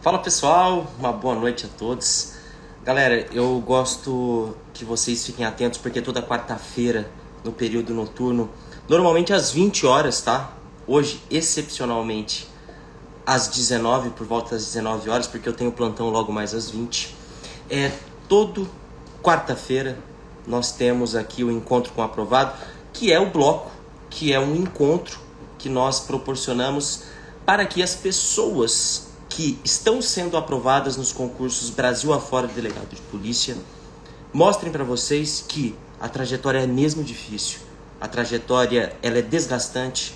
Fala pessoal, uma boa noite a todos. Galera, eu gosto que vocês fiquem atentos porque toda quarta-feira, no período noturno, normalmente às 20 horas, tá? Hoje, excepcionalmente, às 19, por volta das 19 horas, porque eu tenho plantão logo mais às 20. Todo quarta-feira nós temos aqui o Encontro com o Aprovado, que é o bloco, que é um encontro que nós proporcionamos para que as pessoas que estão sendo aprovadas nos concursos Brasil afora de delegado de polícia mostrem para vocês que a trajetória é mesmo difícil, a trajetória ela é desgastante,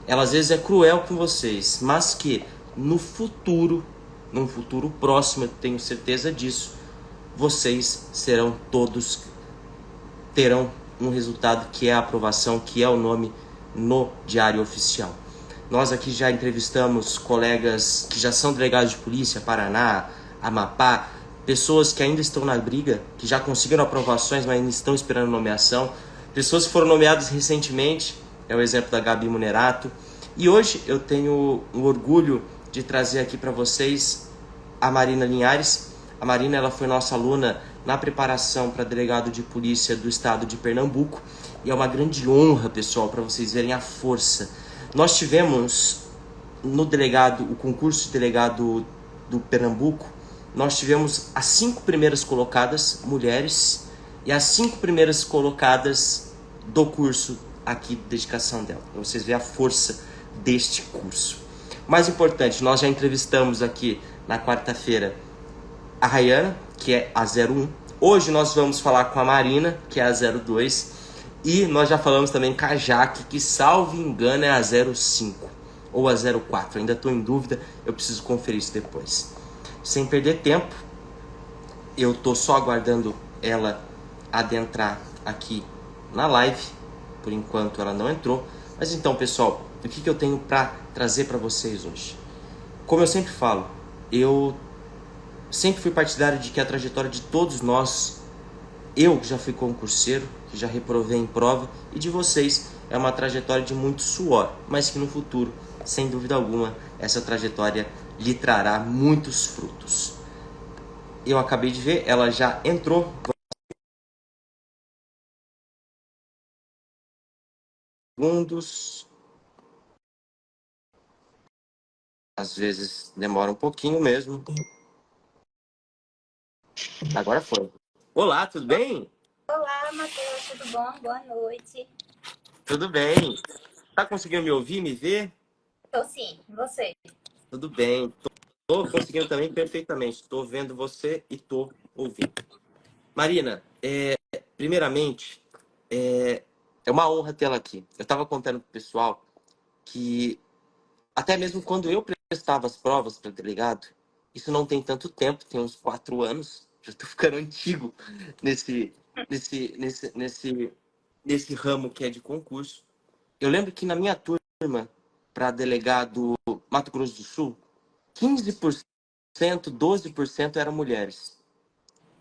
ela às vezes é cruel com vocês, mas que no futuro, num futuro próximo, eu tenho certeza disso, vocês terão um resultado que é a aprovação, que é o nome no Diário Oficial. Nós aqui já entrevistamos colegas que já são delegados de polícia, Paraná, Amapá, pessoas que ainda estão na briga, que já conseguiram aprovações, mas ainda estão esperando nomeação, pessoas que foram nomeadas recentemente, é o exemplo da Gabi Munerato. E hoje eu tenho o orgulho de trazer aqui para vocês a Marina Linhares. A Marina ela foi nossa aluna na preparação para delegado de polícia do estado de Pernambuco. E é uma grande honra, pessoal, para vocês verem a força. Nós tivemos no delegado, o concurso de delegado do Pernambuco, nós tivemos as 5 primeiras colocadas mulheres e as 5 primeiras colocadas do curso aqui de dedicação dela. Para vocês verem a força deste curso. Mais importante, nós já entrevistamos aqui na quarta-feira a Rayana, que é a 01. Hoje nós vamos falar com a Marina, que é a 02. E nós já falamos também com a Jaque, que salvo engano é a 05 ou a 04. Ainda estou em dúvida, eu preciso conferir isso depois. Sem perder tempo, eu estou só aguardando ela adentrar aqui na live. Por enquanto ela não entrou. Mas então, pessoal, o que eu tenho para trazer para vocês hoje? Como eu sempre falo, eu sempre fui partidário de que a trajetória de todos nós, eu que já fui concurseiro, que já reprovei em prova, e de vocês, é uma trajetória de muito suor, mas que no futuro, sem dúvida alguma, essa trajetória lhe trará muitos frutos. Eu acabei de ver, ela já entrou. Segundos. Às vezes demora um pouquinho mesmo. Agora foi. Olá, tudo bem? Olá, Matheus, tudo bom? Boa noite. Tudo bem. Tá conseguindo me ouvir, me ver? Tô sim, e você? Tudo bem. Tô conseguindo também perfeitamente. Estou vendo você e estou ouvindo. Marina, primeiramente, é uma honra tê-la aqui. Eu estava contando pro pessoal que até mesmo quando eu prestava as provas para delegado, isso não tem tanto tempo, tem uns 4 anos, já estou ficando antigo nesse, nesse, nesse, nesse, nesse ramo que é de concurso. Eu lembro que na minha turma, para delegado Mato Grosso do Sul, 15%, 12% eram mulheres.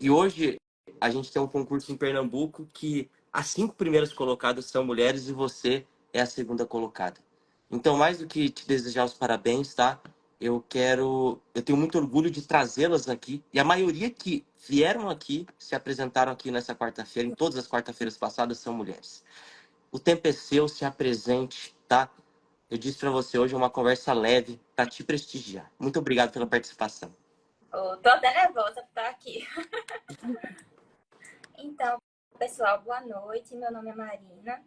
E hoje a gente tem um concurso em Pernambuco que as 5 primeiras colocadas são mulheres e você é a segunda colocada. Então, mais do que te desejar os parabéns, tá? Eu tenho muito orgulho de trazê-las aqui. E a maioria que vieram aqui, se apresentaram aqui nessa quarta-feira, em todas as quarta-feiras passadas, são mulheres. O tempo é seu, se apresente, tá? Eu disse para você hoje uma conversa leve para te prestigiar. Muito obrigado pela participação. Tô até nervosa por estar aqui. Então, pessoal, boa noite. Meu nome é Marina.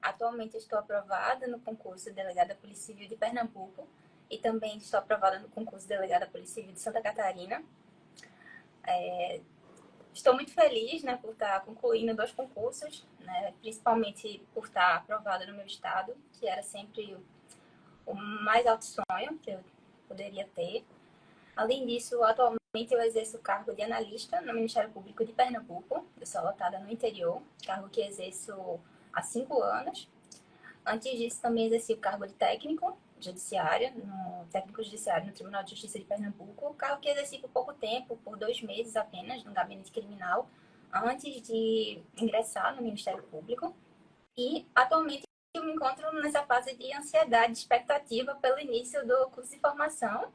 Atualmente estou aprovada no concurso de Delegada Polícia Civil de Pernambuco e também estou aprovada no concurso de Delegada Polícia Civil de Santa Catarina. Estou muito feliz, né, por estar concluindo 2 concursos, né, principalmente por estar aprovada no meu estado, que era sempre o mais alto sonho que eu poderia ter. Além disso, atualmente eu exerço o cargo de analista no Ministério Público de Pernambuco. Eu sou lotada no interior, cargo que exerço há 5 anos. Antes disso, também exerci o cargo de técnico judiciário no Tribunal de Justiça de Pernambuco, cargo que exerci por pouco tempo, por 2 meses apenas, no gabinete criminal, antes de ingressar no Ministério Público. E atualmente eu me encontro nessa fase de ansiedade, expectativa pelo início do curso de formação,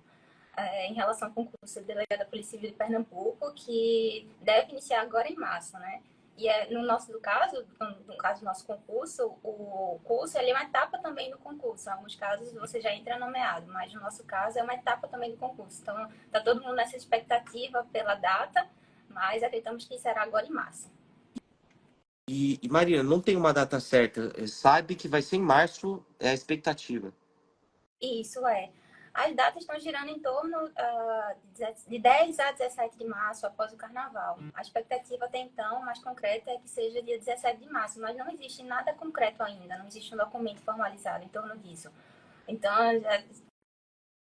em relação ao concurso de delegado da Polícia Civil de Pernambuco, que deve iniciar agora em março, né? E no nosso caso, no caso do nosso concurso, o curso ele é uma etapa também do concurso. Em alguns casos você já entra nomeado, mas no nosso caso é uma etapa também do concurso. Então, está todo mundo nessa expectativa pela data, mas acreditamos que será agora em março. E Marina, não tem uma data certa. Sabe que vai ser em março, é a expectativa. Isso é. As datas estão girando em torno de 10 a 17 de março, após o carnaval. A expectativa até então, mais concreta, é que seja dia 17 de março, mas não existe nada concreto ainda, não existe um documento formalizado em torno disso. Então, já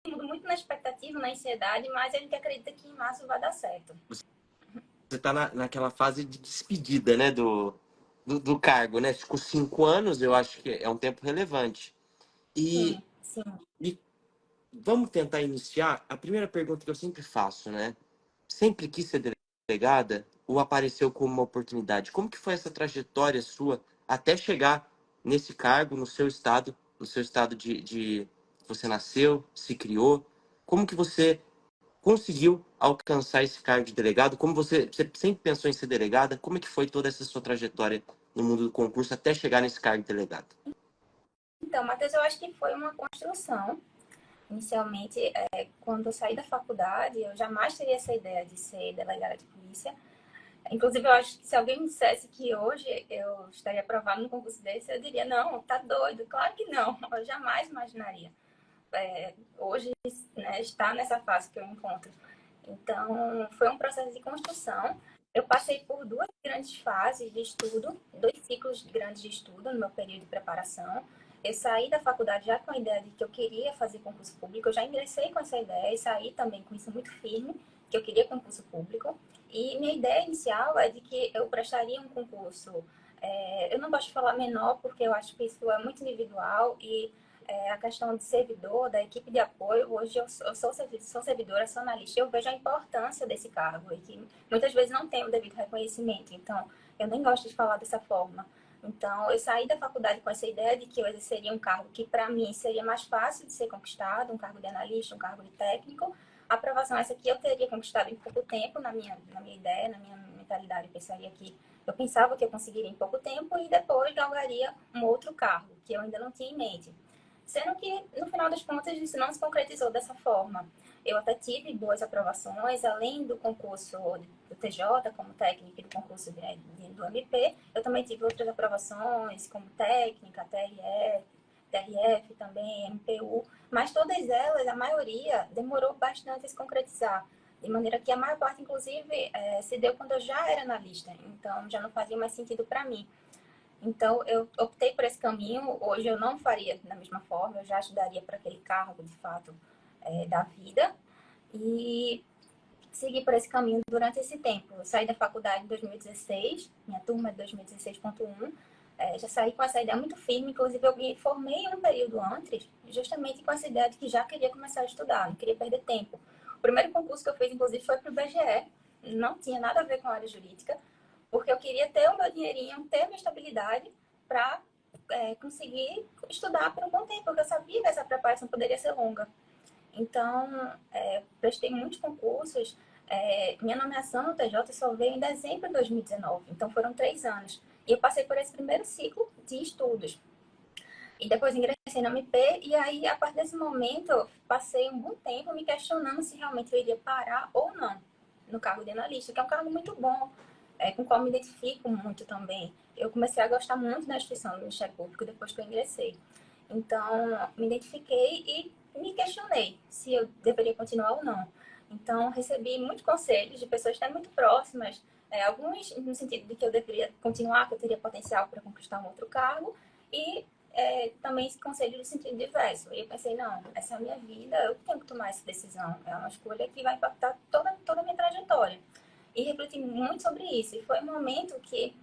mudo muito na expectativa, na ansiedade, mas a gente acredita que em março vai dar certo. Você está naquela fase de despedida, né, do cargo, né? Ficou 5 anos, eu acho que é um tempo relevante. E, Sim, sim. e vamos tentar iniciar. A primeira pergunta que eu sempre faço, né? Sempre quis ser delegada ou apareceu como uma oportunidade? Como que foi essa trajetória sua até chegar nesse cargo no seu estado de você nasceu, se criou? Como que você conseguiu alcançar esse cargo de delegado? Como você sempre pensou em ser delegada? Como é que foi toda essa sua trajetória no mundo do concurso até chegar nesse cargo de delegado? Então, Matheus, eu acho que foi uma construção. Inicialmente, quando eu saí da faculdade, eu jamais teria essa ideia de ser delegada de polícia. Inclusive, eu acho que se alguém me dissesse que hoje eu estaria aprovada no concurso desse, eu diria, não, tá doido. Claro que não, eu jamais imaginaria. Hoje, né, está nessa fase que eu encontro. Então, foi um processo de construção. Eu passei por duas grandes fases de estudo, dois ciclos grandes de estudo no meu período de preparação. Eu saí da faculdade já com a ideia de que eu queria fazer concurso público, eu já ingressei com essa ideia e saí também com isso muito firme, que eu queria concurso público. E minha ideia inicial é de que eu prestaria um concurso, eu não gosto de falar menor, porque eu acho que isso é muito individual e a questão de servidor, da equipe de apoio, hoje eu sou servidora, sou analista, eu vejo a importância desse cargo e que muitas vezes não tem o devido reconhecimento, então eu nem gosto de falar dessa forma. Então, eu saí da faculdade com essa ideia de que eu exerceria um cargo que, para mim, seria mais fácil de ser conquistado, um cargo de analista, um cargo de técnico. A aprovação essa aqui eu teria conquistado em pouco tempo, na minha ideia, na minha mentalidade, eu pensava que eu conseguiria em pouco tempo e depois galgaria um outro cargo, que eu ainda não tinha em mente. Sendo que, no final das contas, isso não se concretizou dessa forma. Eu até tive boas aprovações, além do concurso do TJ, como técnica, e do concurso do MP, eu também tive outras aprovações, como técnica, TRF também, MPU, mas todas elas, a maioria, demorou bastante a se concretizar. De maneira que a maior parte, inclusive, se deu quando eu já era analista, então já não fazia mais sentido para mim. Então, eu optei por esse caminho. Hoje eu não faria da mesma forma, eu já estudaria para aquele cargo, de fato, da vida. E segui por esse caminho durante esse tempo. Eu saí da faculdade em 2016, minha turma é de 2016.1. Já saí com essa ideia muito firme. Inclusive, eu me formei um período antes, justamente com essa ideia de que já queria começar a estudar, não queria perder tempo. O primeiro concurso que eu fiz, inclusive, foi para o BGE. Não tinha nada a ver com a área jurídica, porque eu queria ter o meu dinheirinho, ter a minha estabilidade para conseguir estudar por um bom tempo, porque eu sabia que essa preparação poderia ser longa. Então, prestei muitos concursos. Minha nomeação no TJ só veio em dezembro de 2019, então foram 3 anos. E eu passei por esse primeiro ciclo de estudos. E depois ingressei na MP, e aí, a partir desse momento, passei um bom tempo me questionando se realmente eu iria parar ou não no cargo de analista, que é um cargo muito bom, com o qual me identifico muito também. Eu comecei a gostar muito da instituição do Ministério Público depois que eu ingressei. Então, me identifiquei e me questionei se eu deveria continuar ou não. Então, recebi muitos conselhos de pessoas até muito próximas, alguns no sentido de que eu deveria continuar, que eu teria potencial para conquistar um outro cargo, e também esse conselho no sentido diverso. E eu pensei, não, essa é a minha vida, eu tenho que tomar essa decisão. É uma escolha que vai impactar toda a minha trajetória. E refleti muito sobre isso. E foi um momento que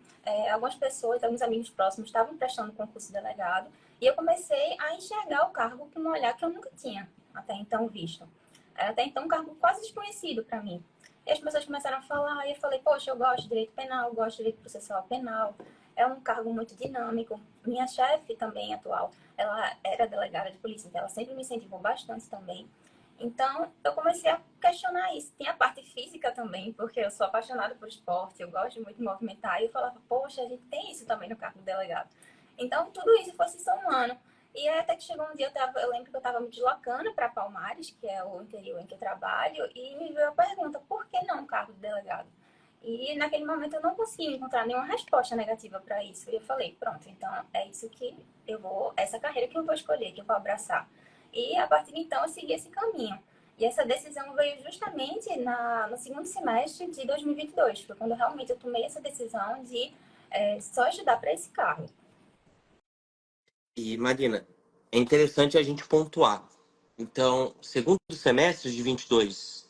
algumas pessoas, alguns amigos próximos estavam prestando concurso de delegado, e eu comecei a enxergar o cargo com um olhar que eu nunca tinha até então visto. Era até então um cargo quase desconhecido para mim. E as pessoas começaram a falar, e eu falei, poxa, eu gosto de direito penal, eu gosto de direito processual penal. É um cargo muito dinâmico. Minha chefe também atual, ela era delegada de polícia, então ela sempre me incentivou bastante também. Então, eu comecei a questionar isso. Tem a parte física também, porque eu sou apaixonada por esporte, eu gosto muito de movimentar, e eu falava, poxa, a gente tem isso também no cargo do delegado. Então, tudo isso foi se somando. E aí, até que chegou um dia, eu lembro que eu estava me deslocando para Palmares, que é o interior em que eu trabalho, e me veio a pergunta, por que não o cargo de delegado? E naquele momento eu não consegui encontrar nenhuma resposta negativa para isso. E eu falei, pronto, então é isso que eu vou, essa carreira que eu vou escolher, que eu vou abraçar. E a partir de então eu segui esse caminho. E essa decisão veio justamente no segundo semestre de 2022. Foi quando realmente eu tomei essa decisão de só estudar para esse cargo. E, Marina, é interessante a gente pontuar. Então, segundo semestre de 22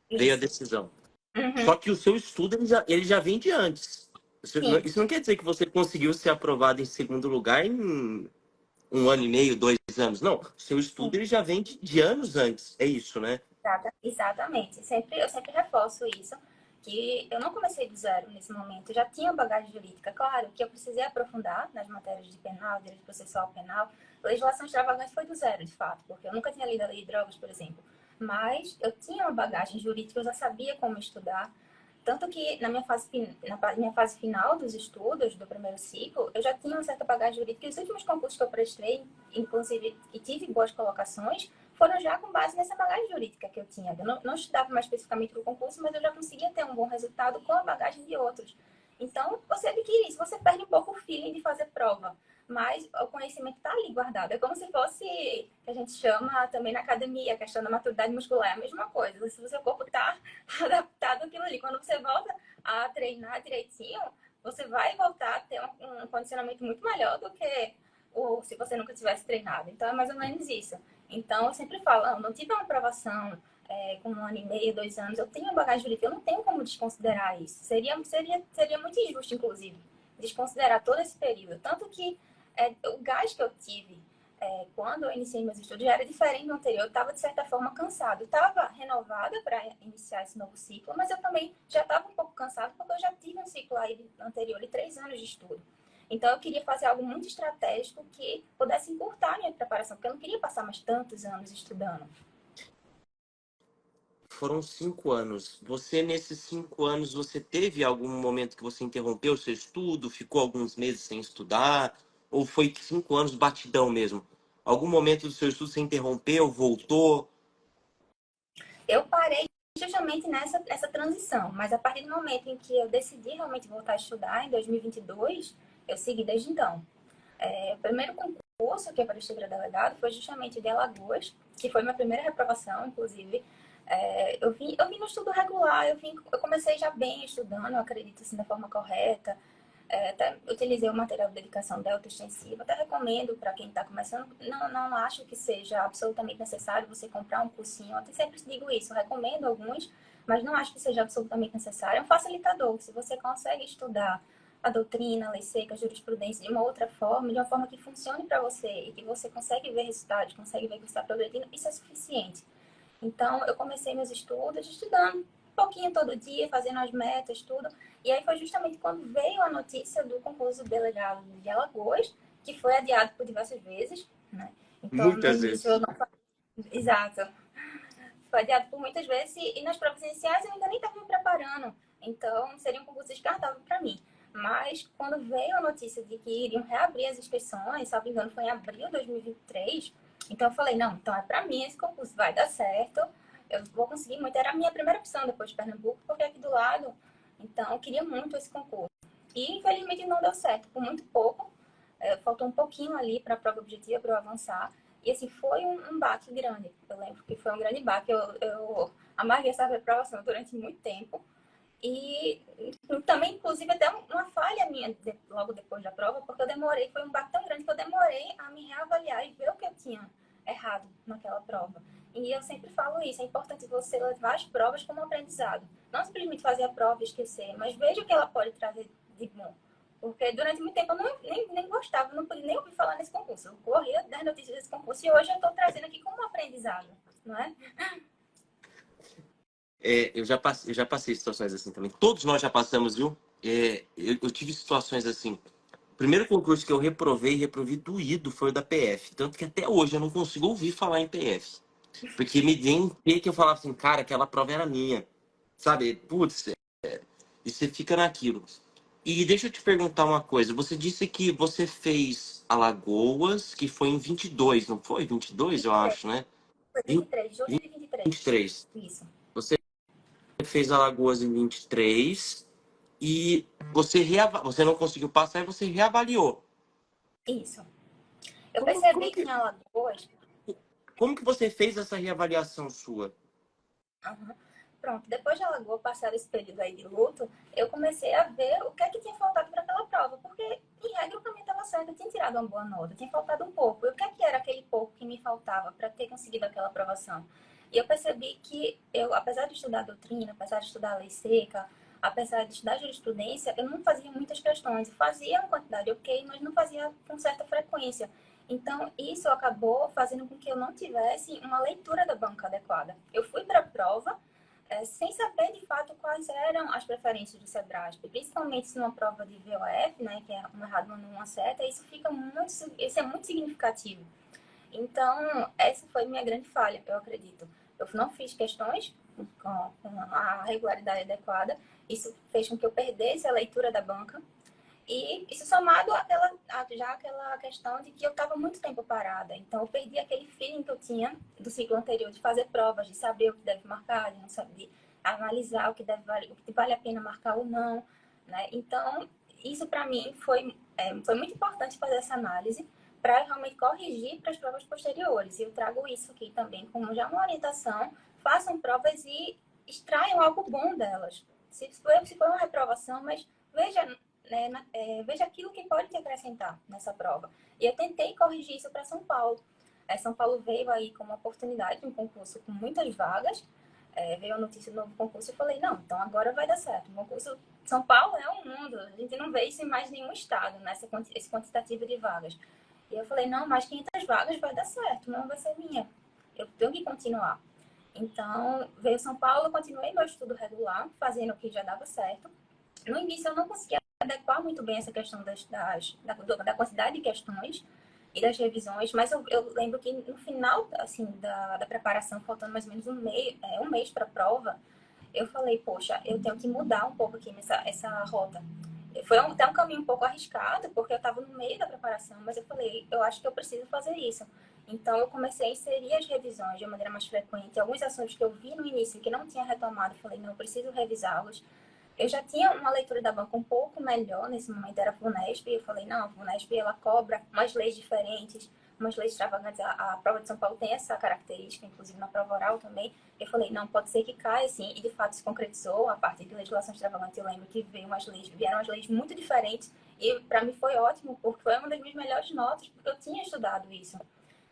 veio a Isso. decisão. Uhum. Só que o seu estudo ele já vem de antes. Sim, Isso não quer dizer que você conseguiu ser aprovado em segundo lugar em 1 ano e meio, 2 anos. Não, o seu estudo sim. ele já vem de anos antes. É isso, né? Exatamente. Eu sempre reforço isso, que eu não comecei do zero nesse momento. Eu já tinha bagagem jurídica, claro, que eu precisei aprofundar nas matérias de penal, direito processual penal. Legislação extravagante foi do zero, de fato, porque eu nunca tinha lido a lei de drogas, por exemplo. Mas eu tinha uma bagagem jurídica, eu já sabia como estudar. Tanto que na minha fase final dos estudos, do primeiro ciclo, eu já tinha uma certa bagagem jurídica. E os últimos concursos que eu prestei, inclusive, e tive boas colocações, foram já com base nessa bagagem jurídica que eu tinha. Eu não estudava mais especificamente para o concurso, mas eu já conseguia ter um bom resultado com a bagagem de outros. Então, você adquire isso, você perde um pouco o feeling de fazer prova, mas o conhecimento está ali guardado. É como se fosse, que a gente chama também na academia, a questão da maturidade muscular, é a mesma coisa. Se o seu corpo está adaptado àquilo ali, quando você volta a treinar direitinho, você vai voltar a ter um condicionamento muito melhor do que se você nunca tivesse treinado. Então, é mais ou menos isso. Então, eu sempre falo, eu não tive uma aprovação com 1 ano e meio, 2 anos, eu tenho bagagem jurídica, eu não tenho como desconsiderar isso. Seria muito injusto, inclusive, desconsiderar todo esse período. Tanto que o gás que eu tive quando eu iniciei meus estudos já era diferente do anterior. Eu estava, de certa forma, cansada. Eu estava renovada para iniciar esse novo ciclo, mas eu também já estava um pouco cansada porque eu já tive um ciclo aí anterior de 3 anos de estudo. Então, eu queria fazer algo muito estratégico que pudesse encurtar a minha preparação, porque eu não queria passar mais tantos anos estudando. Foram 5 anos. Você, nesses 5 anos, você teve algum momento que você interrompeu o seu estudo, ficou alguns meses sem estudar? Ou foi 5 anos batidão mesmo? Algum momento do seu estudo você interrompeu, voltou? Eu parei justamente nessa transição, mas a partir do momento em que eu decidi realmente voltar a estudar, em 2022, eu segui desde então. O primeiro concurso que eu prestei para delegado foi justamente o de Alagoas, que foi minha primeira reprovação, inclusive. Eu vim no estudo regular, eu comecei já bem estudando, eu acredito assim, da forma correta. Até utilizei o material de dedicação da autoextensiva, até recomendo para quem está começando. Não acho que seja absolutamente necessário você comprar um cursinho, eu até sempre digo isso, eu recomendo alguns, mas não acho que seja absolutamente necessário. É um facilitador, se você consegue estudar a doutrina, a lei seca, a jurisprudência de uma outra forma, de uma forma que funcione para você e que você consegue ver resultados, consegue ver que você está progredindo, isso é suficiente. Então, eu comecei meus estudos estudando um pouquinho todo dia, fazendo as metas, tudo. E aí foi justamente quando veio a notícia do concurso de delegado de Alagoas, que foi adiado por diversas vezes, né? Então, no Muitas início eu vezes. não... Exato. Foi adiado por muitas vezes e nas provas iniciais eu ainda nem estava me preparando. Então, seria um concurso descartável para mim. Mas, quando veio a notícia de que iriam reabrir as inscrições, se não me engano, foi em abril de 2023, então eu falei, não, então é para mim esse concurso, vai dar certo, eu vou conseguir muito. Era a minha primeira opção depois de Pernambuco, porque é aqui do lado, então eu queria muito esse concurso. E, infelizmente, não deu certo, por muito pouco. Faltou um pouquinho ali para a prova objetiva, para eu avançar. E assim, foi um baque grande. Eu lembro que foi um grande baque. Eu amarguei essa reprovação durante muito tempo. E também, inclusive, até uma falha minha logo depois da prova, porque eu demorei, foi um baque tão grande que eu demorei a me reavaliar e ver o que eu tinha errado naquela prova. E eu sempre falo isso, é importante você levar as provas como aprendizado. Não simplesmente fazer a prova e esquecer, mas veja o que ela pode trazer de bom. Porque durante muito tempo eu nem gostava, não podia nem ouvir falar nesse concurso. Eu corria das notícias desse concurso e hoje eu estou trazendo aqui como aprendizado, não é? Eu já passei situações assim também. Todos nós já passamos, viu? Eu tive situações assim. O primeiro concurso que eu reprovei doído, foi o da PF. Tanto que até hoje eu não consigo ouvir falar em PF. Porque me vem que eu falava assim, cara, aquela prova era minha. Sabe? Putz, e você fica naquilo. E deixa eu te perguntar uma coisa. Você disse que você fez Alagoas, que foi em 22, não foi? 22, eu 23. acho, né? Foi 23, julho de 23. 23. Isso. Você fez Alagoas em 23 e você não conseguiu passar e você reavaliou. Isso. Eu Como, como percebi que que, em Alagoas. como que você fez essa reavaliação sua? Aham. Pronto, depois de Alagoas passar esse período aí de luto, eu comecei a ver o que é que tinha faltado para aquela prova, porque em regra o caminho estava certo, eu tinha tirado uma boa nota, tinha faltado um pouco. E o que é que era aquele pouco que me faltava para ter conseguido aquela aprovação? E eu percebi que eu, apesar de estudar doutrina, apesar de estudar lei seca, apesar de estudar jurisprudência, eu não fazia muitas questões. Eu fazia uma quantidade ok, mas não fazia com certa frequência. Então, isso acabou fazendo com que eu não tivesse uma leitura da banca adequada. Eu fui para a prova sem saber de fato quais eram as preferências do SEBRASP, principalmente se numa prova de VOF, né, que é um errado, uma certa, isso é muito significativo. Então, essa foi minha grande falha, eu acredito. Eu não fiz questões com a regularidade adequada, isso fez com que eu perdesse a leitura da banca, e isso somado àquela questão de que eu estava muito tempo parada. Então, eu perdi aquele feeling que eu tinha do ciclo anterior de fazer provas, de saber o que deve marcar, de não saber, de analisar o que vale a pena marcar ou não. Né? Então, isso para mim foi muito importante fazer essa análise para realmente corrigir para as provas posteriores. E eu trago isso aqui também como já uma orientação. Façam provas e extraiam algo bom delas. Se for uma reprovação, mas veja, né, veja aquilo que pode te acrescentar nessa prova. E eu tentei corrigir isso para São Paulo. São Paulo veio aí com uma oportunidade, um concurso com muitas vagas, veio a notícia do novo concurso e falei, não, então agora vai dar certo. O concurso São Paulo é um mundo, a gente não vê isso em mais nenhum estado, né, esse quantitativo de vagas. E eu falei, não, mais 500 vagas vai dar certo, não vai ser minha. Eu tenho que continuar. Então, veio São Paulo, eu continuei meu estudo regular, fazendo o que já dava certo. No início eu não conseguia adequar muito bem essa questão da quantidade de questões e das revisões, mas eu lembro que no final assim, da preparação, faltando mais ou menos um mês para a prova, eu falei, poxa, eu tenho que mudar um pouco aqui essa rota. Foi até um caminho um pouco arriscado, porque eu estava no meio da preparação, mas eu falei, eu acho que eu preciso fazer isso. Então, eu comecei a inserir as revisões de uma maneira mais frequente. Alguns assuntos que eu vi no início que não tinha retomado, eu falei, não, eu preciso revisá-los. Eu já tinha uma leitura da banca um pouco melhor nesse momento, era a FUNESP, e eu falei, não, a FUNESP ela cobra umas leis diferentes, umas leis extravagantes, a prova de São Paulo tem essa característica, inclusive na prova oral também. Eu falei, não, pode ser que caia, sim, e de fato se concretizou, a partir de legislação extravagante, eu lembro que vieram umas leis muito diferentes, e para mim foi ótimo, porque foi uma das minhas melhores notas, porque eu tinha estudado isso.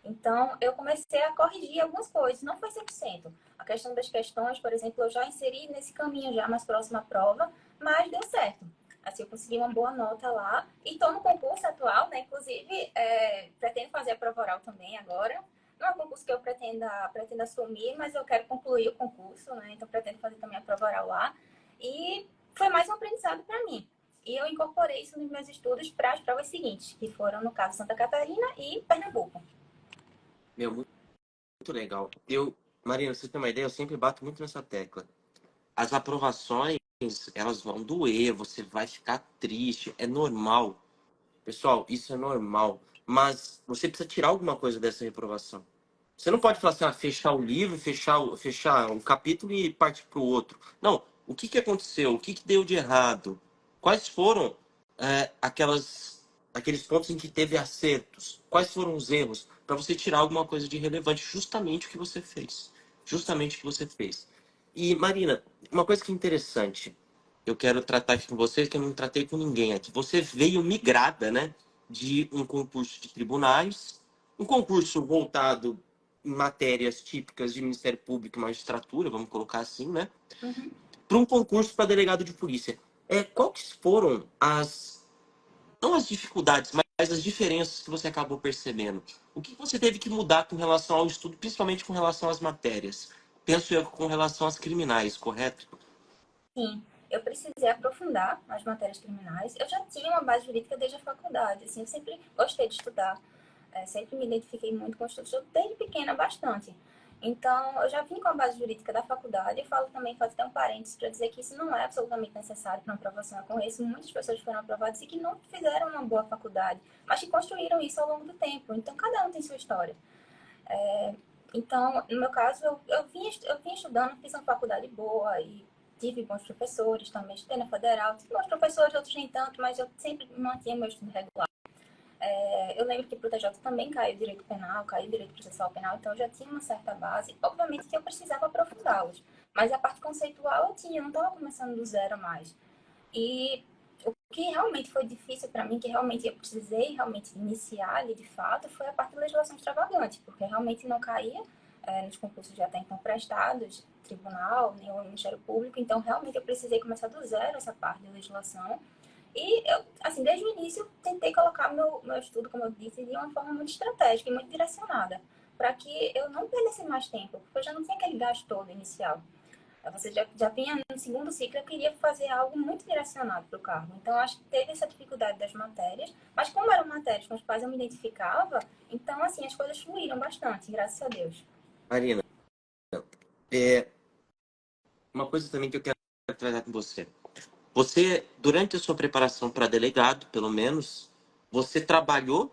Então, eu comecei a corrigir algumas coisas, não foi 100%. A questão das questões, por exemplo, eu já inseri nesse caminho já mais próximo à prova, mas deu certo. Assim, eu consegui uma boa nota lá. E estou no concurso atual, né? Inclusive, pretendo fazer a prova oral também agora. Não é um concurso que eu pretenda assumir, mas eu quero concluir o concurso, né? Então, pretendo fazer também a prova oral lá. E foi mais um aprendizado para mim. E eu incorporei isso nos meus estudos para as provas seguintes, que foram, no caso, Santa Catarina e Pernambuco. Meu, muito legal. Marina, você tem uma ideia? Eu sempre bato muito nessa tecla. As aprovações, elas vão doer, você vai ficar triste, é normal. Pessoal, isso é normal. Mas você precisa tirar alguma coisa dessa reprovação. Você não pode falar assim, fechar o livro, fechar um capítulo e partir para o outro. Não. O que, que aconteceu? O que, que deu de errado? Quais foram aqueles pontos em que teve acertos? Quais foram os erros? Para você tirar alguma coisa de relevante. Justamente o que você fez. Justamente o que você fez. E, Marina, uma coisa que é interessante. Eu quero tratar aqui com vocês, que eu não tratei com ninguém aqui. Você veio migrada, né? De um concurso de tribunais, um concurso voltado em matérias típicas de Ministério Público e magistratura, vamos colocar assim, né? Uhum. Para um concurso para delegado de polícia. Quais foram não as dificuldades, mas as diferenças que você acabou percebendo? O que você teve que mudar com relação ao estudo, principalmente com relação às matérias? Penso eu com relação às criminais, correto? Sim, eu precisei aprofundar as matérias criminais. Eu já tinha uma base jurídica desde a faculdade, assim, eu sempre gostei de estudar, sempre me identifiquei muito com o estudo desde pequena, bastante. Então, eu já vim com a base jurídica da faculdade. Eu falo também, faço até um parênteses para dizer que isso não é absolutamente necessário para uma aprovação. Eu conheço muitas pessoas que foram aprovadas e que não fizeram uma boa faculdade, mas que construíram isso ao longo do tempo. Então, cada um tem sua história. Então, no meu caso, eu vim estudando, fiz uma faculdade boa e tive bons professores também. Estudei na Federal, tive bons professores, outros nem tanto, mas eu sempre mantinha meu estudo regular. Eu lembro que para o TJ também caiu direito penal, caiu direito processual penal, então eu já tinha uma certa base. Obviamente que eu precisava aprofundá-los, mas a parte conceitual eu tinha, eu não estava começando do zero mais. E o que realmente foi difícil para mim, que realmente eu precisei realmente iniciar ali de fato, foi a parte da legislação extravagante, porque realmente não caía nos concursos já até então prestados, tribunal, nem o Ministério Público, então realmente eu precisei começar do zero essa parte de legislação. E eu, assim, desde o início, tentei colocar meu estudo, como eu disse, de uma forma muito estratégica e muito direcionada, para que eu não perdesse mais tempo, porque eu já não tinha aquele gasto todo inicial. Você já vinha no segundo ciclo, eu queria fazer algo muito direcionado para o cargo. Então, eu acho que teve essa dificuldade das matérias, mas como eram matérias com as quais eu me identificava, então, assim, as coisas fluíram bastante, graças a Deus. Marina, é, uma coisa também que eu quero tratar com você. Você, durante a sua preparação para delegado, pelo menos, você trabalhou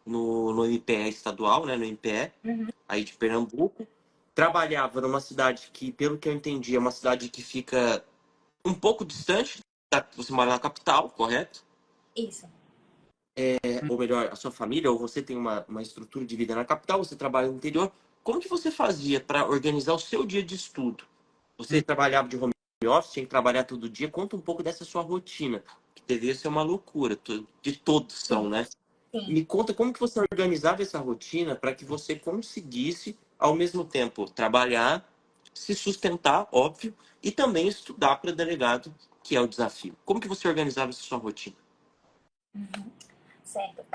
no IPE estadual, né, no IPE, Uhum. aí de Pernambuco. Trabalhava numa cidade que, pelo que eu entendi, é uma cidade que fica um pouco distante. Você mora na capital, correto? Isso. Ou melhor, a sua família, ou você tem uma estrutura de vida na capital, você trabalha no interior. Como que você fazia para organizar o seu dia de estudo? Você trabalhava de home office, tinha que trabalhar todo dia. Conta um pouco dessa sua rotina, que devia ser uma loucura, de todos são, Sim, né? sim. Me conta como que você organizava essa rotina para que você conseguisse, ao mesmo tempo, trabalhar, se sustentar, óbvio, e também estudar para delegado, que é o desafio. Como que você organizava essa sua rotina? Uhum. Certo.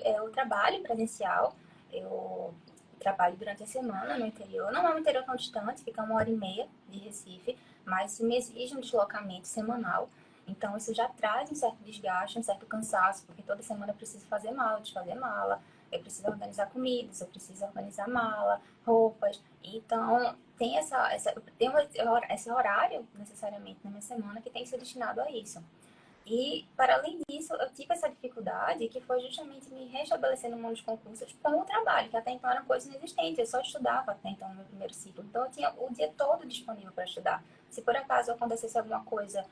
Eu trabalho presencial, eu trabalho durante a semana no interior. Não é um interior tão distante, fica 1h30 de Recife, mas isso me exige um deslocamento semanal. Então, isso já traz um certo desgaste, um certo cansaço, porque toda semana eu preciso fazer mala, desfazer mala, eu preciso organizar comidas, eu preciso organizar mala, roupas. Então, tem esse horário necessariamente na minha semana que tem que ser destinado a isso. E, para além disso, eu tive essa dificuldade que foi justamente me restabelecer no mundo dos concursos com o trabalho, que até então era coisa inexistente, eu só estudava até então no meu primeiro ciclo. Então, eu tinha o dia todo disponível para estudar. Se por acaso acontecesse alguma coisa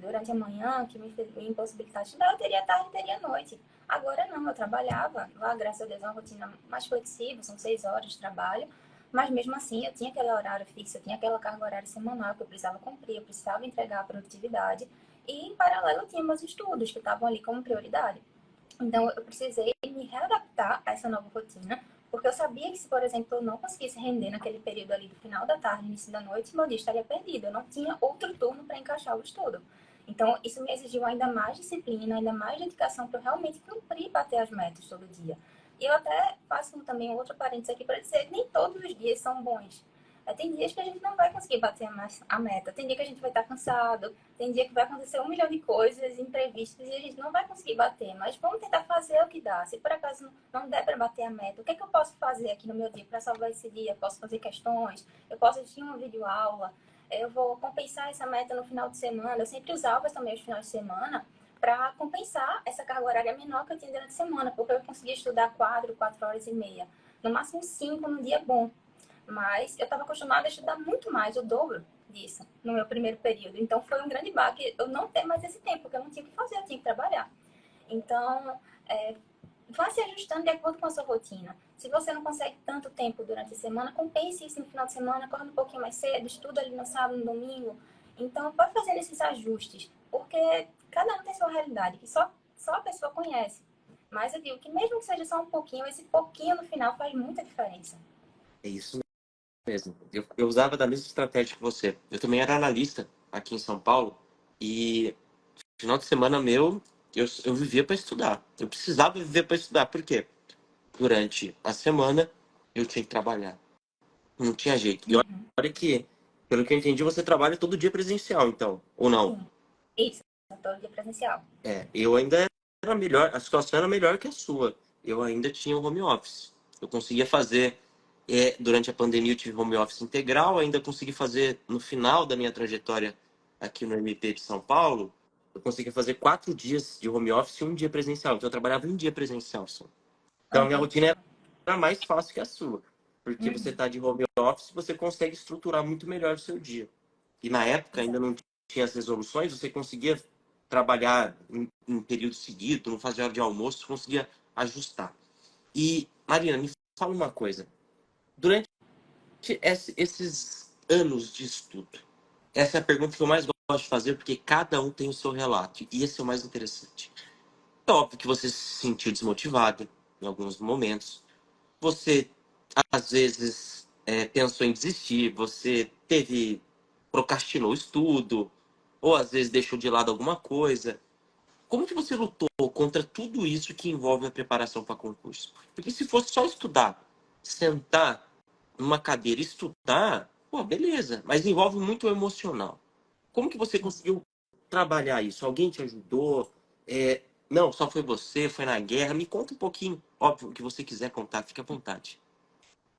durante a manhã que me impossibilitasse estudar, eu teria tarde e teria noite. Agora não, eu trabalhava, lá, graças a Deus, é uma rotina mais flexível, são 6 horas de trabalho, mas mesmo assim eu tinha aquele horário fixo, eu tinha aquela carga horária semanal que eu precisava cumprir, eu precisava entregar a produtividade. E, em paralelo, eu tinha meus estudos, que estavam ali como prioridade. Então, eu precisei me readaptar a essa nova rotina, porque eu sabia que se, por exemplo, eu não conseguisse render naquele período ali do final da tarde, início da noite, meu dia estaria perdido. Eu não tinha outro turno para encaixar o estudo. Então, isso me exigiu ainda mais disciplina, ainda mais dedicação para eu realmente cumprir e bater as metas todo dia. E eu até faço também um outro parênteses aqui para dizer que nem todos os dias são bons. Tem dias que a gente não vai conseguir bater a meta, tem dia que a gente vai estar cansado, tem dia que vai acontecer 1 milhão de coisas imprevistas e a gente não vai conseguir bater, mas vamos tentar fazer o que dá. Se por acaso não der para bater a meta, o que é que eu posso fazer aqui no meu dia para salvar esse dia? Eu posso fazer questões, eu posso assistir uma videoaula, eu vou compensar essa meta no final de semana. Eu sempre usava também os finais de semana para compensar essa carga horária menor que eu tinha durante a semana, porque eu conseguia estudar 4 horas e meia, no máximo 5 no dia bom. Mas eu estava acostumada a estudar muito mais, o dobro disso, no meu primeiro período. Então foi um grande baque eu não ter mais esse tempo, porque eu não tinha o que fazer, eu tinha que trabalhar. Então, vá se ajustando de acordo com a sua rotina. Se você não consegue tanto tempo durante a semana, compense isso no final de semana, acorda um pouquinho mais cedo, estuda ali no sábado, no domingo. Então, vai fazendo esses ajustes, porque cada um tem sua realidade, que só a pessoa conhece. Mas eu digo que mesmo que seja só um pouquinho, esse pouquinho no final faz muita diferença. É isso mesmo. Eu usava da mesma estratégia que você. Eu também era analista aqui em São Paulo e final de semana meu, eu vivia para estudar. Eu precisava viver para estudar. Por quê? Durante a semana eu tinha que trabalhar. Não tinha jeito. E Uhum. olha que, pelo que eu entendi, você trabalha todo dia presencial, então, ou não? Sim, isso, todo dia presencial. Eu ainda era melhor, a situação era melhor que a sua. Eu ainda tinha o home office. Eu conseguia fazer. Durante a pandemia eu tive home office integral, ainda consegui fazer, no final da minha trajetória aqui no MP de São Paulo, eu consegui fazer 4 dias de home office e um dia presencial. Então eu trabalhava um dia presencial só. Então a minha rotina era mais fácil que a sua. Porque você Uhum. está de home office, você consegue estruturar muito melhor o seu dia. E na época ainda não tinha as resoluções, você conseguia trabalhar em período seguido, não fazia hora de almoço, você conseguia ajustar. E, Marina, me fala uma coisa. Durante esses anos de estudo, essa é a pergunta que eu mais gosto de fazer, porque cada um tem o seu relato. E esse é o mais interessante. É óbvio que você se sentiu desmotivado em alguns momentos. Você, às vezes, pensou em desistir. Você procrastinou o estudo. Ou, às vezes, deixou de lado alguma coisa. Como que você lutou contra tudo isso que envolve a preparação para concurso? Porque se fosse só estudar, sentar numa cadeira e estudar, pô, beleza, mas envolve muito o emocional. Como que você conseguiu trabalhar isso? Alguém te ajudou? Não, só foi você, foi na guerra. Me conta um pouquinho. Óbvio, o que você quiser contar, fique à vontade.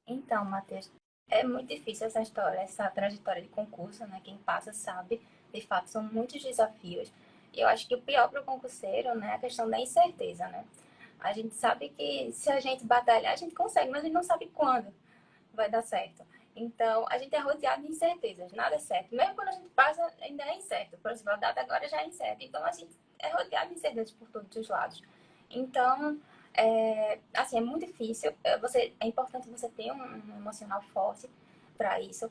Então, Matheus, é muito difícil essa história, essa trajetória de concurso, né? Quem passa sabe, de fato, são muitos desafios. E eu acho que o pior para o concurseiro, né, é a questão da incerteza, né? A gente sabe que se a gente batalhar, a gente consegue, mas a gente não sabe quando vai dar certo. Então, a gente é rodeado de incertezas, nada é certo. Mesmo quando a gente passa, ainda é incerto. Por exemplo, a data agora já é incerta. Então, a gente é rodeado de incertezas por todos os lados. Então, assim, é muito difícil. É importante você ter um emocional forte para isso.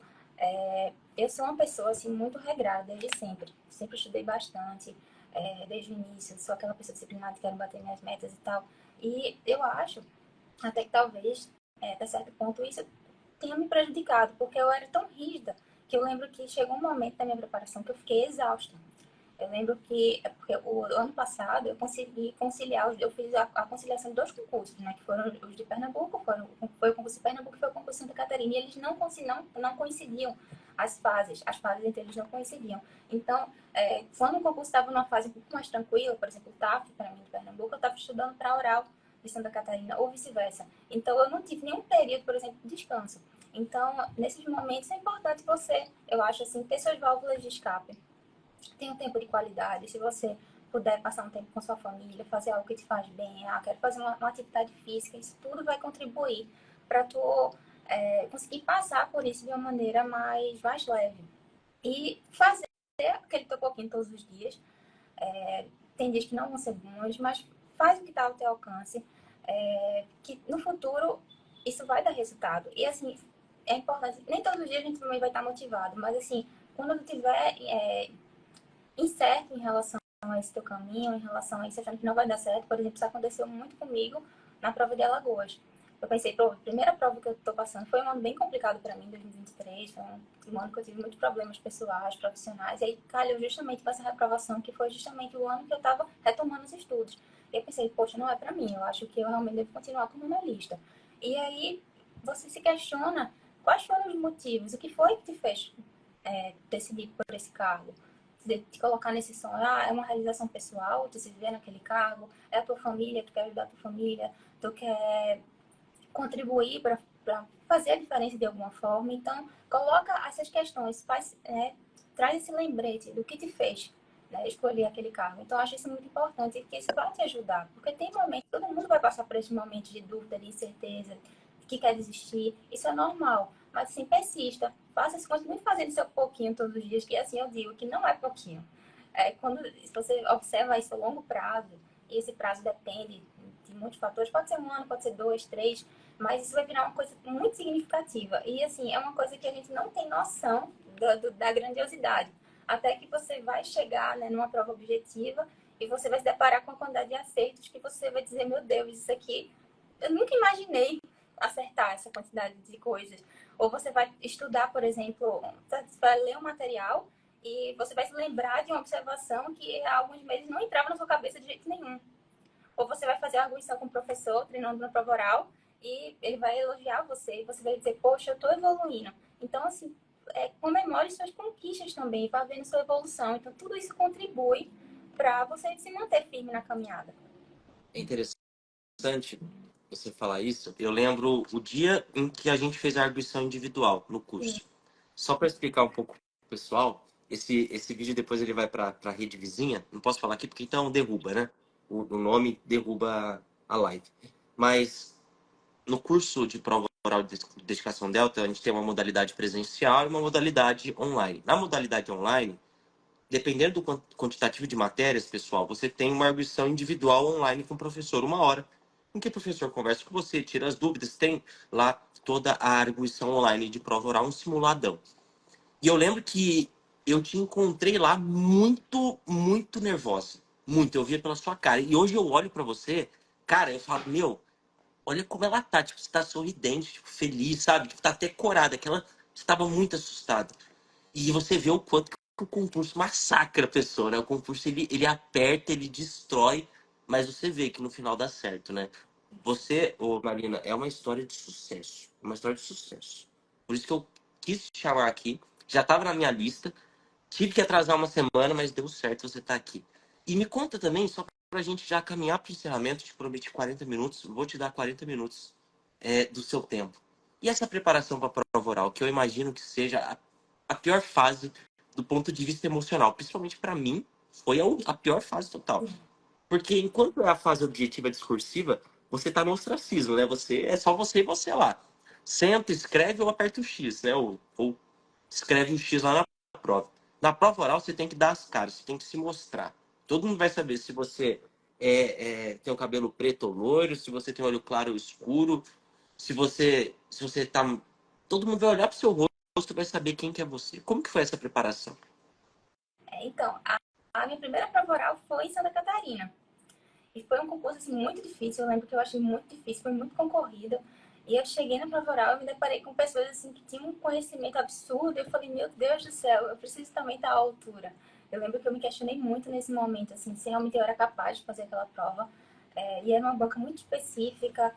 Eu sou uma pessoa, assim, muito regrada desde sempre. Sempre estudei bastante, desde o início. Sou aquela pessoa disciplinada que quero bater minhas metas e tal. E eu acho, até que talvez, até certo ponto, isso tenha me prejudicado, porque eu era tão rígida que eu lembro que chegou um momento da minha preparação que eu fiquei exausta. Eu lembro que, porque o ano passado eu consegui conciliar, eu fiz a conciliação de 2 concursos, né, que foram os de Pernambuco, foi o concurso de Pernambuco e foi o concurso de Santa Catarina, e eles não coincidiam as fases entre eles não coincidiam. Então, quando o concurso estava numa fase um pouco mais tranquila, por exemplo, o TAF, para mim, de Pernambuco, eu estava estudando para oral de Santa Catarina, ou vice-versa. Então, eu não tive nenhum período, por exemplo, de descanso. Então, nesses momentos é importante você, eu acho assim, ter suas válvulas de escape. Tem um tempo de qualidade. Se você puder passar um tempo com sua família, fazer algo que te faz bem, quero fazer uma atividade física, isso tudo vai contribuir para tu conseguir passar por isso de uma maneira mais leve. E fazer aquele teu pouquinho todos os dias. Tem dias que não vão ser bons, mas faz o que está ao teu alcance, que no futuro isso vai dar resultado. E assim, é importante, nem todos os dias a gente também vai estar motivado, mas assim, quando tu tiver incerto em relação a esse teu caminho, em relação a isso, achando que não vai dar certo, por exemplo, isso aconteceu muito comigo na prova de Alagoas. Eu pensei, pô, a primeira prova que eu tô passando foi um ano bem complicado para mim, 2023, foi um ano que eu tive muitos problemas pessoais, profissionais, e aí calhou justamente com essa reprovação, que foi justamente o ano que eu tava retomando os estudos. E eu pensei, poxa, não é para mim, eu acho que eu realmente devo continuar como analista. E aí você se questiona quais foram os motivos, o que foi que te fez decidir por esse cargo, de te colocar nesse sonho. É uma realização pessoal, tu se vê naquele cargo, é a tua família, tu quer ajudar a tua família, tu quer contribuir para fazer a diferença de alguma forma. Então, coloca essas questões, traz esse lembrete do que te fez, né, escolher aquele cargo. Então, eu acho isso muito importante, porque isso vai te ajudar. Porque tem momentos, todo mundo vai passar por esses momentos de dúvida, de incerteza, que quer desistir. Isso é normal. Mas, assim, persista. Faça isso, continue fazendo seu pouquinho todos os dias, que assim eu digo, que não é pouquinho. Se você observa isso a longo prazo, e esse prazo depende de muitos fatores, pode ser um ano, pode ser 2, 3, mas isso vai virar uma coisa muito significativa. E, assim, é uma coisa que a gente não tem noção da grandiosidade. Até que você vai chegar, né, numa prova objetiva e você vai se deparar com uma quantidade de acertos que você vai dizer, meu Deus, isso aqui eu nunca imaginei acertar essa quantidade de coisas. Ou você vai estudar, por exemplo, você vai ler um material e você vai se lembrar de uma observação que há alguns meses não entrava na sua cabeça de jeito nenhum. Ou você vai fazer arguição com o professor, treinando na prova oral, e ele vai elogiar você, e você vai dizer, poxa, eu estou evoluindo. Então, assim, comemore suas conquistas também, vá vendo sua evolução. Então, tudo isso contribui para você se manter firme na caminhada. É interessante você falar isso, eu lembro o dia em que a gente fez a arguição individual no Sim. curso. Só para explicar um pouco pro pessoal, esse vídeo depois ele vai para a rede vizinha. Não posso falar aqui porque então derruba, né? O nome derruba a live. Mas no curso de prova oral de dedicação delta, a gente tem uma modalidade presencial e uma modalidade online. Na modalidade online, dependendo do quantitativo de matérias, pessoal, você tem uma arguição individual online com o professor, 1 hora, em que o professor conversa com você, tira as dúvidas, tem lá toda a arguição online de prova oral, um simuladão. E eu lembro que eu te encontrei lá muito, muito nervosa. Muito, eu via pela sua cara. E hoje eu olho pra você, cara, eu falo, meu, olha como ela tá, tipo, você tá sorridente, tipo, feliz, sabe? Tipo, tá até corada, aquela, você tava muito assustada. E você vê o quanto que o concurso massacra a pessoa, né? O concurso, ele aperta, ele destrói, mas você vê que no final dá certo, né? Você, ô Marina, é uma história de sucesso. Uma história de sucesso. Por isso que eu quis te chamar aqui. Já estava na minha lista. Tive que atrasar 1 semana, mas deu certo você estar aqui. E me conta também, só para a gente já caminhar para o encerramento, te prometi 40 minutos, vou te dar 40 minutos do seu tempo. E essa preparação para a prova oral, que eu imagino que seja a pior fase do ponto de vista emocional, principalmente para mim, foi a pior fase total. Porque enquanto é a fase objetiva discursiva, você tá no ostracismo, né? Você é só você e você lá. Senta, escreve ou aperta o X, né? Ou escreve o X lá na prova. Na prova oral, você tem que dar as caras, você tem que se mostrar. Todo mundo vai saber se você tem o cabelo preto ou loiro, se você tem olho claro ou escuro, se você tá. Todo mundo vai olhar pro seu rosto e vai saber quem que é você. Como que foi essa preparação? Então, a minha primeira prova oral foi em Santa Catarina. E foi um concurso assim, muito difícil. Eu lembro que eu achei muito difícil, foi muito concorrido. E eu cheguei na prova oral e me deparei com pessoas assim, que tinham um conhecimento absurdo. E eu falei, meu Deus do céu, eu preciso também estar à altura. Eu lembro que eu me questionei muito nesse momento, assim, se realmente eu era capaz de fazer aquela prova. E era uma banca muito específica,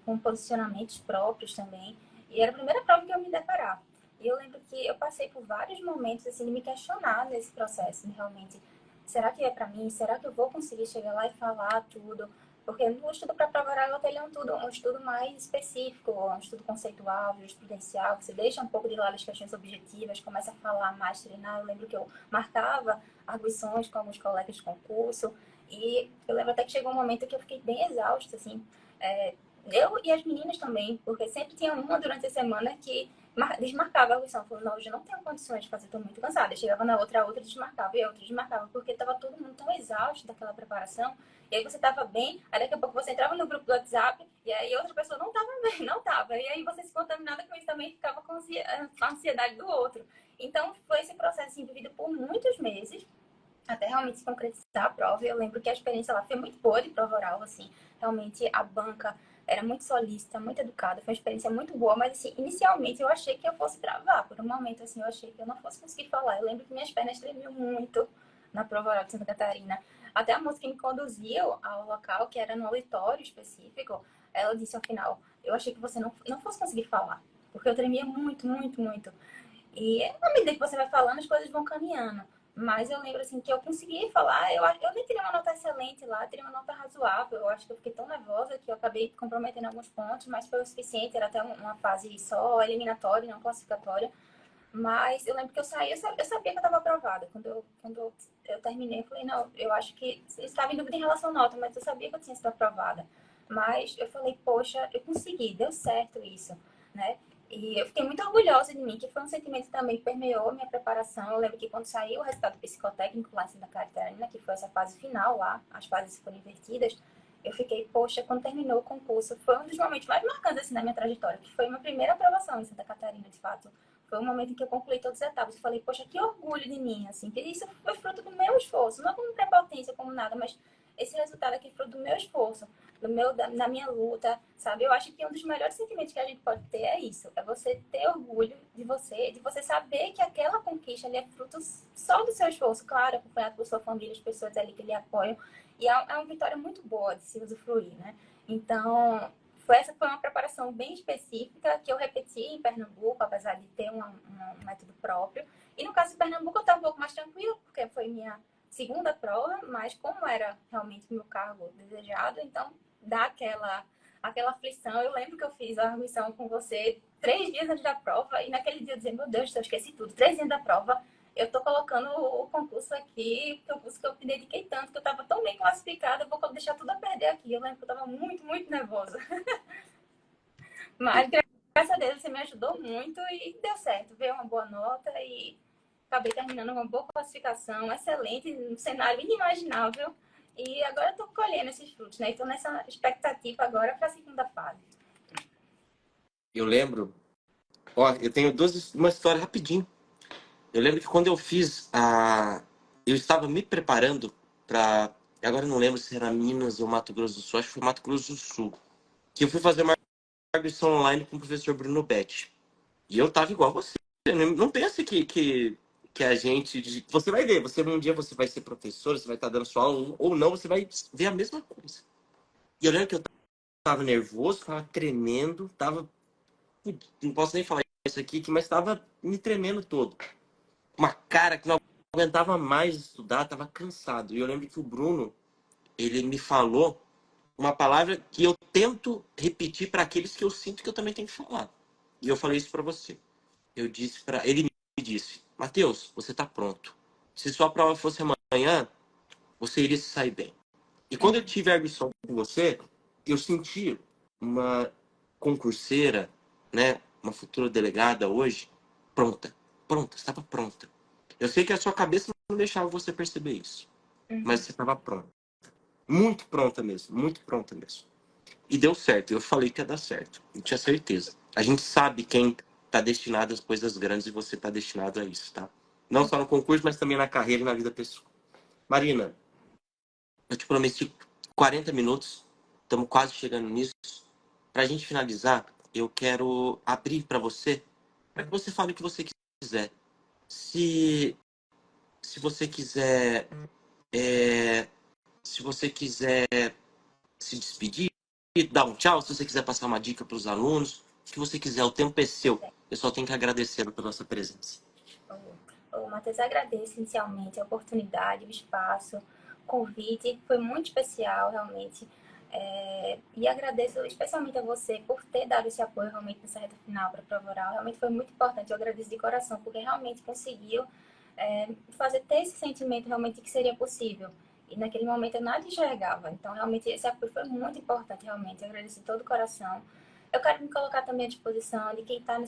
com posicionamentos próprios também. E era a primeira prova que eu me deparar. E eu lembro que eu passei por vários momentos assim, de me questionar nesse processo, de realmente será que é para mim? Será que eu vou conseguir chegar lá e falar tudo? Porque no estudo para prova oral ele é um estudo mais específico, um estudo conceitual, jurisprudencial. Você deixa um pouco de lado as questões objetivas, começa a falar mais, treinar. Eu lembro que eu marcava arguições com alguns colegas de concurso e eu lembro até que chegou um momento que eu fiquei bem exausta, assim. É, eu e as meninas também, porque sempre tinha uma durante a semana que desmarcava a audição. Falou, não, hoje eu não tenho condições de fazer, estou muito cansada. Eu chegava na outra, a outra desmarcava, e a outra desmarcava, porque estava todo mundo tão exausto daquela preparação. E aí você estava bem, aí daqui a pouco você entrava no grupo do WhatsApp, e aí outra pessoa não estava bem, não estava. E aí você se contaminava com isso também, ficava com a ansiedade do outro. Então, foi esse processo assim, vivido por muitos meses, até realmente se concretizar a prova. E eu lembro que a experiência lá foi muito boa de prova oral, assim. Realmente a banca era muito solícita, muito educada, foi uma experiência muito boa, mas assim, inicialmente eu achei que eu fosse travar. Por um momento, assim, eu achei que eu não fosse conseguir falar. Eu lembro que minhas pernas tremiam muito na prova oral de Santa Catarina. Até a moça que me conduziu ao local, que era no auditório específico, ela disse ao final, eu achei que você não fosse conseguir falar, porque eu tremia muito, muito, muito. E à medida que você vai falando, as coisas vão caminhando. Mas eu lembro assim que eu consegui falar, eu nem teria uma nota excelente lá, teria uma nota razoável. Eu acho que eu fiquei tão nervosa que eu acabei comprometendo alguns pontos, mas foi o suficiente, era até uma fase só eliminatória, não classificatória. Mas eu lembro que eu saí, eu sabia que eu estava aprovada. Quando eu terminei, eu falei, não, eu acho que estava em dúvida em relação à nota, mas eu sabia que eu tinha sido aprovada. Mas eu falei, poxa, eu consegui, deu certo isso, né? E eu fiquei muito orgulhosa de mim, que foi um sentimento também que permeou a minha preparação. Eu lembro que quando saiu o resultado psicotécnico lá em Santa Catarina, que foi essa fase final lá, as fases foram invertidas, eu fiquei, poxa, quando terminou o concurso, foi um dos momentos mais marcantes assim, da minha trajetória, que foi a minha primeira aprovação em Santa Catarina, de fato. Foi um momento em que eu concluí todas as etapas. Eu falei, poxa, que orgulho de mim, assim, que isso foi fruto do meu esforço, não como prepotência, como nada, mas esse resultado aqui foi do meu esforço, da minha luta, sabe? Eu acho que um dos melhores sentimentos que a gente pode ter é isso, é você ter orgulho de você saber que aquela conquista ali é fruto só do seu esforço, claro, acompanhado por sua família, as pessoas ali que lhe apoiam, e é uma vitória muito boa de se usufruir, né? Então, essa foi uma preparação bem específica que eu repeti em Pernambuco, apesar de ter um método próprio. E no caso de Pernambuco eu estava um pouco mais tranquilo, porque foi minha segunda prova, mas como era realmente meu cargo desejado, então dá aquela aflição. Eu lembro que eu fiz a missão com você 3 dias antes da prova e naquele dia eu dizia, meu Deus, eu esqueci tudo. 3 dias da prova, eu tô colocando o concurso aqui, o concurso que eu me dediquei tanto, que eu tava tão bem classificada, eu vou deixar tudo a perder aqui. Eu lembro que eu tava muito, muito nervosa. Mas, graças a Deus, você me ajudou muito e deu certo. Veio uma boa nota e acabei terminando uma boa classificação, excelente, um cenário inimaginável. E agora estou colhendo esses frutos, né? Estou nessa expectativa agora para a segunda fase. Eu lembro, ó, eu tenho uma história rapidinho. Eu lembro que quando eu fiz a. Eu estava me preparando para. Agora eu não lembro se era Minas ou Mato Grosso do Sul, acho que foi Mato Grosso do Sul. Que eu fui fazer uma lição online com o professor Bruno Betti. E eu tava igual você. Não pense que a gente. Você vai ver, você um dia você vai ser professor, você vai estar dando sua aula, ou não, você vai ver a mesma coisa. E eu lembro que eu tava nervoso, tava tremendo, tava. Não posso nem falar isso aqui, mas tava me tremendo todo. Uma cara que não aguentava mais estudar, tava cansado. E eu lembro que o Bruno, ele me falou uma palavra que eu tento repetir para aqueles que eu sinto que eu também tenho que falar. E eu falei isso para você. Eu disse para ele me disse: "Matheus, você tá pronto. Se sua prova fosse amanhã, você iria se sair bem." E quando eu tive a arguição com você, eu senti uma concurseira, né, uma futura delegada hoje, pronta. Pronta, estava pronta. Eu sei que a sua cabeça não deixava você perceber isso, mas você estava pronta. Muito pronta mesmo, muito pronta mesmo. E deu certo, eu falei que ia dar certo. Eu tinha certeza. A gente sabe quem está destinado às coisas grandes e você está destinado a isso, tá? Não só no concurso, mas também na carreira e na vida pessoal. Marina, eu te prometi 40 minutos, estamos quase chegando nisso. Para a gente finalizar, eu quero abrir para você, para que você fale o que você quiser. Se, se você quiser, é, se você quiser se despedir, dar um tchau, se você quiser passar uma dica para os alunos, o que você quiser, o tempo é seu. Eu só tenho que agradecer pela sua presença. Matheus, agradeço inicialmente a oportunidade, o espaço, o convite, foi muito especial, realmente. E agradeço especialmente a você por ter dado esse apoio realmente nessa reta final para a prova oral. Realmente foi muito importante, eu agradeço de coração, porque realmente conseguiu fazer ter esse sentimento realmente de que seria possível. E naquele momento eu nada enxergava. Então, realmente, esse apoio foi muito importante, realmente. Eu agradeço de todo o coração. Eu quero me colocar também à disposição de quem está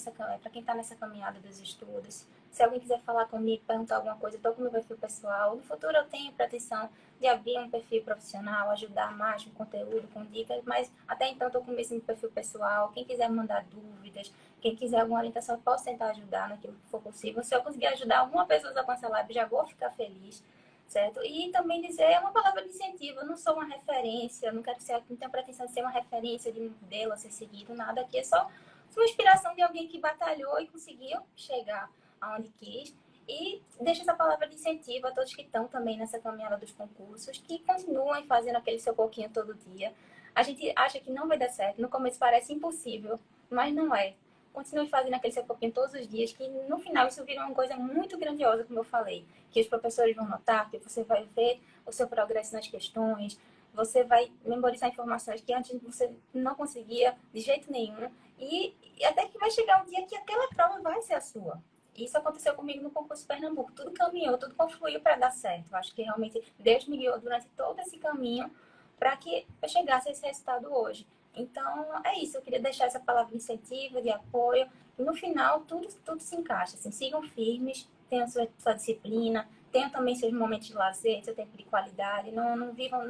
para quem está nessa caminhada dos estudos. Se alguém quiser falar comigo, perguntar alguma coisa, estou com meu perfil pessoal. No futuro eu tenho pretensão de abrir um perfil profissional, ajudar mais com conteúdo, com dicas, mas até então estou com esse perfil pessoal. Quem quiser mandar dúvidas, quem quiser alguma orientação, eu posso tentar ajudar naquilo que for possível. Se eu conseguir ajudar alguma pessoa a alcançar a live, já vou ficar feliz, certo? E também dizer uma palavra de incentivo. Eu não sou uma referência, não quero ser, não tenho pretensão de ser uma referência de modelo a ser seguido, nada aqui. É só uma inspiração de alguém que batalhou e conseguiu chegar aonde quis. E deixo essa palavra de incentivo a todos que estão também nessa caminhada dos concursos, que continuem fazendo aquele seu pouquinho todo dia. A gente acha que não vai dar certo, no começo parece impossível, mas não é. Continue fazendo aquele seu pouquinho todos os dias, que no final isso vira uma coisa muito grandiosa, como eu falei. Que os professores vão notar, que você vai ver o seu progresso nas questões, você vai memorizar informações que antes você não conseguia de jeito nenhum, e até que vai chegar um dia que aquela prova vai ser a sua. Isso aconteceu comigo no concurso de Pernambuco. Tudo caminhou, tudo confluiu para dar certo. Eu acho que realmente Deus me guiou durante todo esse caminho para que eu chegasse a esse resultado hoje. Então, é isso. Eu queria deixar essa palavra de incentivo, de apoio. E no final, tudo se encaixa. Assim, sigam firmes, tenham sua disciplina, tenham também seus momentos de lazer, seu tempo de qualidade. Não vivam,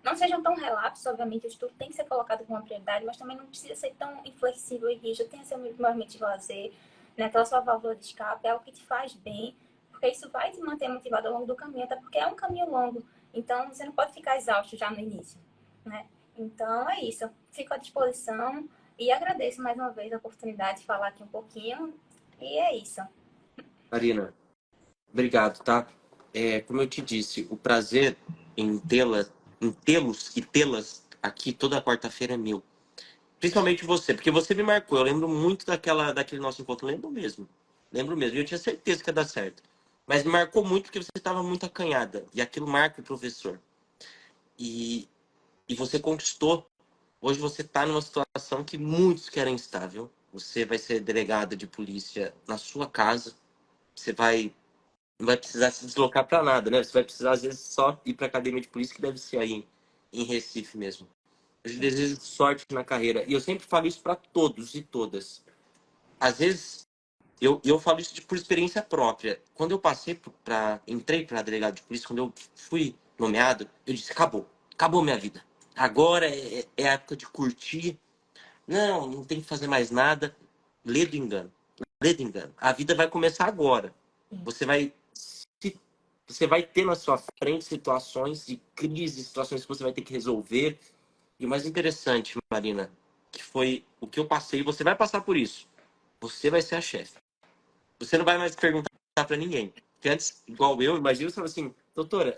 não sejam tão relapsos, obviamente. O estudo tem que ser colocado como uma prioridade, mas também não precisa ser tão inflexível e rígido. Tenha seu momento de lazer, né? Aquela sua válvula de escape é algo que te faz bem, porque isso vai te manter motivado ao longo do caminho, até porque é um caminho longo. Então, você não pode ficar exausto já no início, né? Então, é isso. Fico à disposição e agradeço mais uma vez a oportunidade de falar aqui um pouquinho. E é isso. Marina, obrigado, tá? Como eu te disse, o prazer em tê-los e tê-las aqui toda quarta-feira é meu. Principalmente você, porque você me marcou. Eu lembro muito daquele nosso encontro. Lembro mesmo. Lembro mesmo. E eu tinha certeza que ia dar certo. Mas me marcou muito porque você estava muito acanhada. E aquilo marca o professor. E você conquistou Hoje você está numa situação que muitos querem estar, viu? Você vai ser delegada de polícia na sua casa. Você não vai precisar se deslocar para nada, né? Você vai precisar, às vezes, só ir para a academia de polícia, que deve ser aí em Recife mesmo. Eu te desejo sorte na carreira. E eu sempre falo isso para todos e todas. Às vezes, eu falo isso por experiência própria. Quando eu entrei para delegado de polícia, quando eu fui nomeado, eu disse: acabou. Acabou minha vida. Agora é a época de curtir. Não tem que fazer mais nada. Lê do engano. Lê do engano. A vida vai começar agora. Você vai, você vai ter na sua frente situações de crise, situações que você vai ter que resolver. E o mais interessante, Marina, que foi o que eu passei, você vai passar por isso. Você vai ser a chefe. Você não vai mais perguntar para ninguém. Porque antes, igual eu, imagina você fala assim: doutora,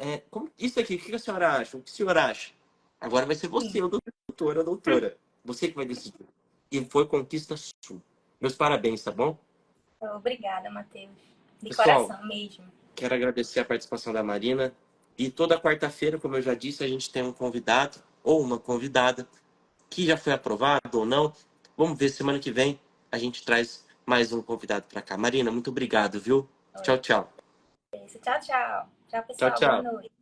isso aqui, o que a senhora acha? O que a senhora acha? Agora vai ser você, o doutora. Você que vai decidir. E foi conquista sua. Meus parabéns, tá bom? Obrigada, Matheus. De Pessoal, coração mesmo. quero agradecer a participação da Marina. E toda quarta-feira, como eu já disse, a gente tem um convidado ou uma convidada que já foi aprovado ou não. Vamos ver, semana que vem a gente traz mais um convidado para cá. Marina, muito obrigado, viu? Oi. Tchau, tchau. Isso. Tchau, tchau. Tchau, Tchau, pessoal. Boa tchau. noite.